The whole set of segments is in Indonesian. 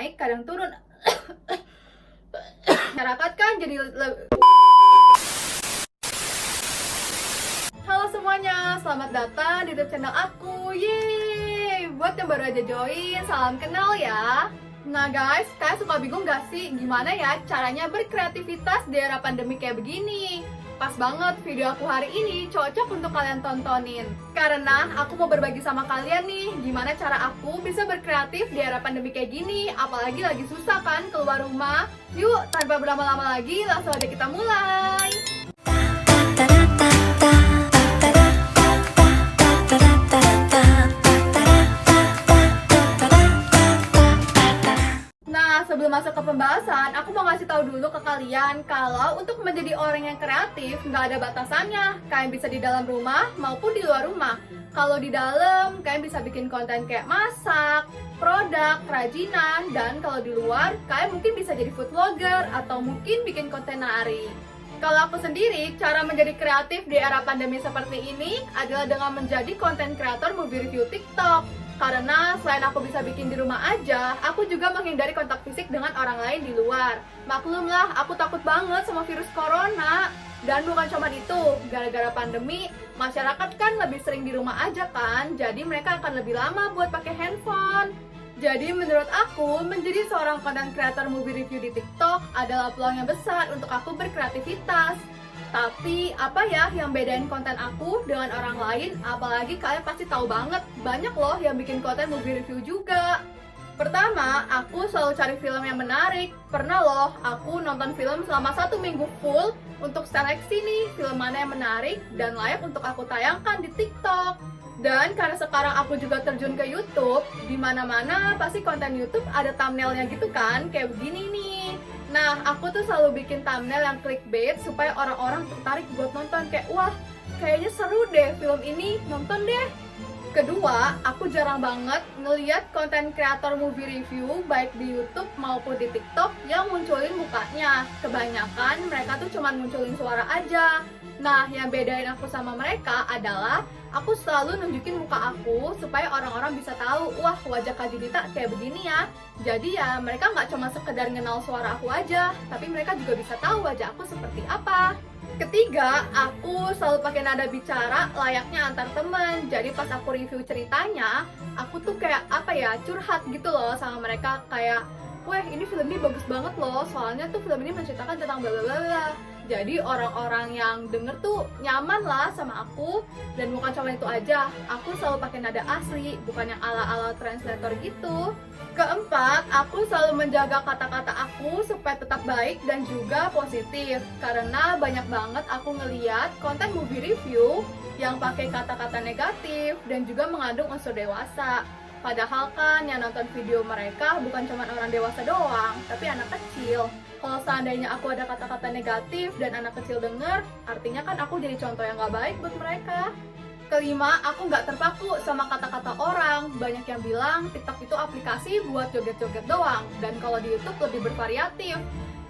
naik, kadang turun. Masyarakat kan jadi Halo semuanya, selamat datang di YouTube channel aku. Yeay! Buat yang baru aja join, salam kenal ya. Nah guys, kalian suka bingung gak sih gimana ya caranya berkreativitas di era pandemi kayak begini? Pas banget video aku hari ini cocok untuk kalian tontonin. Karena aku mau berbagi sama kalian nih gimana cara aku bisa berkreatif di era pandemi kayak gini. Apalagi lagi susah kan keluar rumah. Yuk, tanpa berlama-lama lagi, langsung aja kita mulai. Sebelum masuk ke pembahasan, aku mau ngasih tahu dulu ke kalian kalau untuk menjadi orang yang kreatif nggak ada batasannya. Kalian bisa di dalam rumah maupun di luar rumah. Kalau di dalam, kalian bisa bikin konten kayak masak, produk, kerajinan, dan kalau di luar, kalian mungkin bisa jadi food vlogger atau mungkin bikin konten nari. Kalau aku sendiri, cara menjadi kreatif di era pandemi seperti ini adalah dengan menjadi konten kreator movie review TikTok. Karena selain aku bisa bikin di rumah aja, aku juga menghindari kontak fisik dengan orang lain di luar. Maklumlah, aku takut banget sama virus corona. Dan bukan cuma itu, gara-gara pandemi, masyarakat kan lebih sering di rumah aja kan, jadi mereka akan lebih lama buat pakai handphone. Jadi menurut aku, menjadi seorang content creator movie review di TikTok adalah peluang yang besar untuk aku berkreativitas. Tapi apa ya yang bedain konten aku dengan orang lain? Apalagi kalian pasti tahu banget, banyak loh yang bikin konten movie review juga. Pertama, aku selalu cari film yang menarik. Pernah loh aku nonton film selama 1 minggu full untuk seleksi nih film mana yang menarik dan layak untuk aku tayangkan di TikTok. Dan karena sekarang aku juga terjun ke YouTube, di mana-mana pasti konten YouTube ada thumbnailnya gitu kan, kayak begini nih. Nah, aku tuh selalu bikin thumbnail yang clickbait supaya orang-orang tertarik buat nonton. Kayak, wah, kayaknya seru deh film ini, nonton deh. Kedua, aku jarang banget ngeliat konten kreator movie review baik di YouTube maupun di TikTok yang munculin mukanya. Kebanyakan mereka tuh cuma munculin suara aja. Nah, yang bedain aku sama mereka adalah aku selalu nunjukin muka aku supaya orang-orang bisa tahu, wah wajah Kak Judita kayak begini ya. Jadi ya mereka nggak cuma sekedar kenal suara aku aja, tapi mereka juga bisa tahu wajah aku seperti apa. Ketiga, aku selalu pakai nada bicara layaknya antar teman. Jadi pas aku review ceritanya, aku tuh kayak apa ya, curhat gitu loh sama mereka kayak, weh ini film ini bagus banget loh, soalnya tuh film ini menceritakan tentang bla bla bla. Jadi orang-orang yang denger tuh nyaman lah sama aku. Dan bukan cuma itu aja, aku selalu pakai nada asli, bukan yang ala-ala translator gitu. Keempat, aku selalu menjaga kata-kata aku supaya tetap baik dan juga positif. Karena banyak banget aku ngeliat konten movie review yang pakai kata-kata negatif dan juga mengandung unsur dewasa. Padahal kan yang nonton video mereka bukan cuma orang dewasa doang, tapi anak kecil. Kalau seandainya aku ada kata-kata negatif dan anak kecil denger, artinya kan aku jadi contoh yang gak baik buat mereka. Kelima, aku gak terpaku sama kata-kata orang. Banyak yang bilang TikTok itu aplikasi buat joget-joget doang, dan kalau di YouTube lebih bervariatif.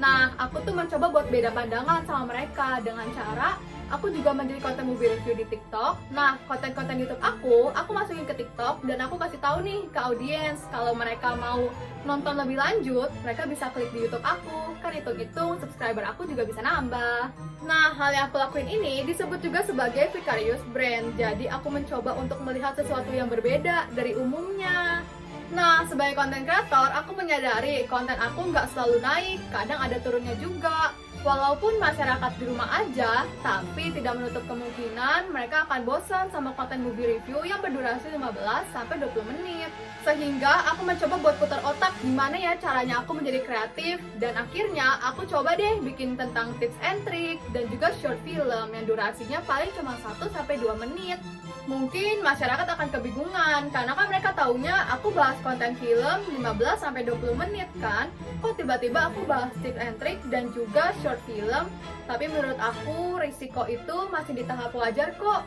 Nah, aku tuh mencoba buat beda pandangan sama mereka dengan cara aku juga menjadi konten movie review di TikTok. Nah, konten-konten YouTube aku masukin ke TikTok dan aku kasih tahu nih ke audiens kalau mereka mau nonton lebih lanjut, mereka bisa klik di YouTube aku. Kan hitung-hitung subscriber aku juga bisa nambah. Nah, hal yang aku lakuin ini disebut juga sebagai vicarious brand. Jadi aku mencoba untuk melihat sesuatu yang berbeda dari umumnya. Nah, sebagai konten kreator, aku menyadari konten aku nggak selalu naik, kadang ada turunnya juga. Walaupun masyarakat di rumah aja, tapi tidak menutup kemungkinan mereka akan bosan sama konten movie review yang berdurasi 15-20 menit. Sehingga aku mencoba buat putar otak gimana ya caranya aku menjadi kreatif. Dan akhirnya aku coba deh bikin tentang tips and trick dan juga short film yang durasinya paling cuma 1-2 menit. Mungkin masyarakat akan kebingungan karena kan mereka taunya aku bahas konten film 15-20 menit kan. Kok tiba-tiba aku bahas tips and trick dan juga short film. Tapi menurut aku risiko itu masih di tahap wajar kok.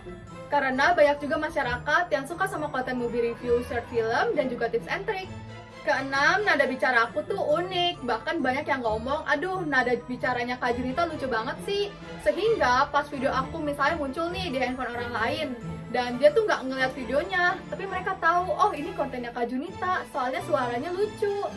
Karena banyak juga masyarakat yang suka sama konten movie review short film dan juga tips and trick. Keenam, nada bicara aku tuh unik. Bahkan banyak yang ngomong, aduh nada bicaranya Kak Junita lucu banget sih. Sehingga pas video aku misalnya muncul nih di handphone orang lain, dan dia tuh nggak ngeliat videonya, tapi mereka tahu, oh ini kontennya Kak Junita, soalnya suaranya lucu.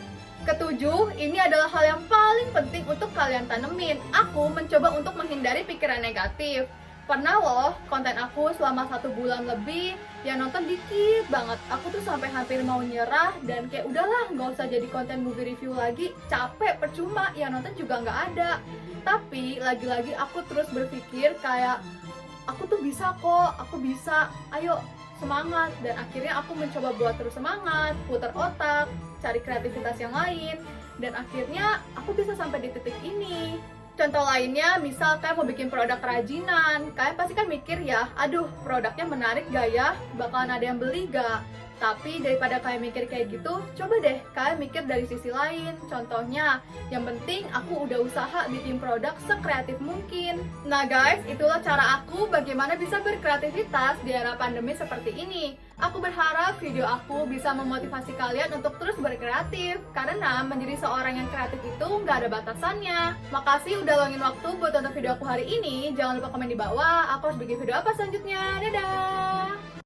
Ketujuh, ini adalah hal yang paling penting untuk kalian tanemin. Aku mencoba untuk menghindari pikiran negatif. Pernah loh, konten aku selama 1 bulan lebih, yang nonton dikit banget. Aku tuh sampai hampir mau nyerah dan kayak udahlah, nggak usah jadi konten movie review lagi. Capek, percuma, yang nonton juga nggak ada. Tapi lagi-lagi aku terus berpikir kayak, aku tuh bisa kok, aku bisa, ayo semangat. Dan akhirnya aku mencoba buat terus semangat, putar otak, cari kreativitas yang lain, dan akhirnya aku bisa sampai di titik ini. Contoh lainnya, misal kalian mau bikin produk kerajinan, kalian pasti kan mikir ya, aduh produknya menarik gak ya, bakalan ada yang beli gak? Tapi daripada kalian mikir kayak gitu, coba deh kalian mikir dari sisi lain. Contohnya, yang penting aku udah usaha bikin produk sekreatif mungkin. Nah guys, itulah cara aku bagaimana bisa berkreativitas di era pandemi seperti ini. Aku berharap video aku bisa memotivasi kalian untuk terus berkreatif. Karena menjadi seorang yang kreatif itu nggak ada batasannya. Makasih udah luangin waktu buat nonton video aku hari ini. Jangan lupa komen di bawah, aku harus bikin video apa selanjutnya. Dadah!